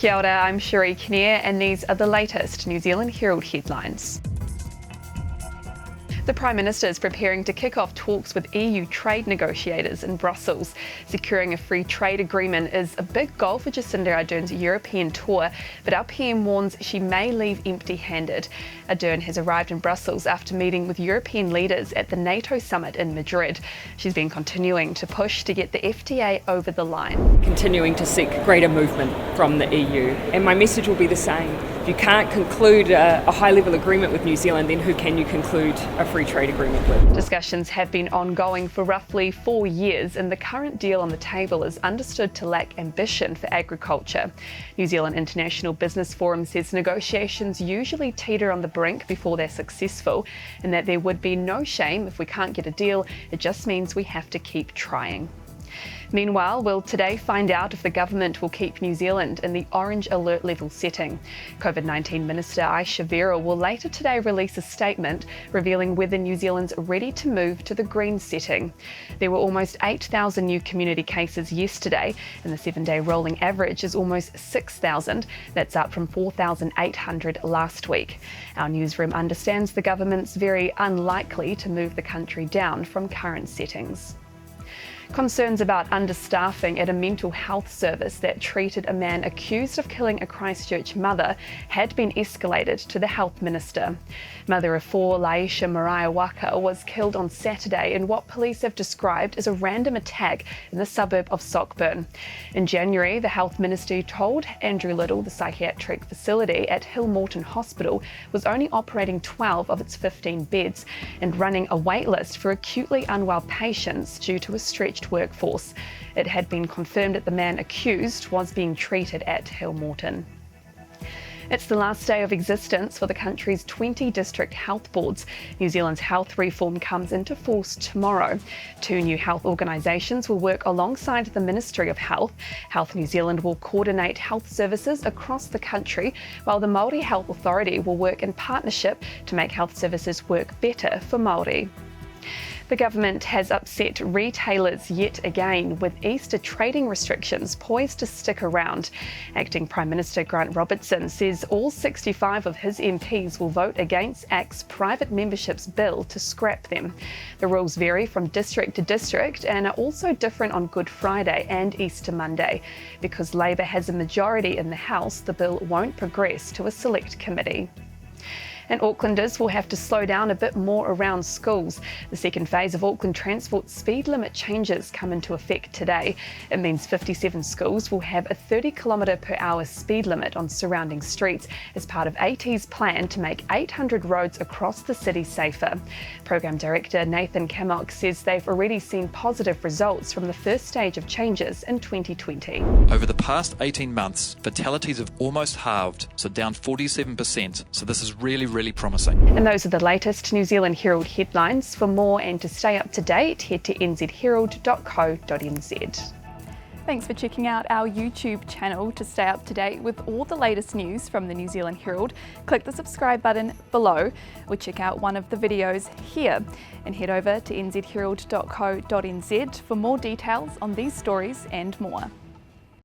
Kia ora, I'm Sheree Kinnear and these are the latest New Zealand Herald headlines. The Prime Minister is preparing to kick off talks with EU trade negotiators in Brussels. Securing a free trade agreement is a big goal for Jacinda Ardern's European tour, but our PM warns she may leave empty-handed. Ardern has arrived in Brussels after meeting with European leaders at the NATO summit in Madrid. She's been continuing to push to get the FTA over the line. Continuing to seek greater movement from the EU, and my message will be the same. If you can't conclude a high-level agreement with New Zealand, then who can you conclude a free trade agreement with? Discussions have been ongoing for roughly 4 years, and the current deal on the table is understood to lack ambition for agriculture. New Zealand International Business Forum says negotiations usually teeter on the brink before they're successful, and that there would be no shame if we can't get a deal. It just means we have to keep trying. Meanwhile, we'll today find out if the government will keep New Zealand in the orange alert level setting. COVID-19 Minister Aisha Vera will later today release a statement revealing whether New Zealand's ready to move to the green setting. There were almost 8,000 new community cases yesterday, and the 7-day rolling average is almost 6,000. That's up from 4,800 last week. Our newsroom understands the government's very unlikely to move the country down from current settings. Concerns about understaffing at a mental health service that treated a man accused of killing a Christchurch mother had been escalated to the Health Minister. Mother of 4, Laisha Mariah Waka, was killed on Saturday in what police have described as a random attack in the suburb of Sockburn. In January, the Health Minister told Andrew Little the psychiatric facility at Hillmorton Hospital was only operating 12 of its 15 beds and running a wait list for acutely unwell patients due to a stretched workforce. It had been confirmed that the man accused was being treated at Hillmorton. It's the last day of existence for the country's 20 district health boards. New Zealand's health reform comes into force tomorrow. 2 new health organisations will work alongside the Ministry of Health. Health New Zealand will coordinate health services across the country, while the Māori Health Authority will work in partnership to make health services work better for Māori. The government has upset retailers yet again, with Easter trading restrictions poised to stick around. Acting Prime Minister Grant Robertson says all 65 of his MPs will vote against ACT's private memberships bill to scrap them. The rules vary from district to district and are also different on Good Friday and Easter Monday. Because Labour has a majority in the House, the bill won't progress to a select committee. And Aucklanders will have to slow down a bit more around schools. The second phase of Auckland Transport speed limit changes come into effect today. It means 57 schools will have a 30km/h speed limit on surrounding streets as part of AT's plan to make 800 roads across the city safer. Program Director Nathan Cammock says they've already seen positive results from the first stage of changes in 2020. Over the past 18 months, fatalities have almost halved, so down 47%. So this is really promising. And those are the latest New Zealand Herald headlines. For more and to stay up to date, head to nzherald.co.nz. Thanks for checking out our YouTube channel. To stay up to date with all the latest news from the New Zealand Herald, click the subscribe button below or check out one of the videos here, and head over to nzherald.co.nz for more details on these stories and more.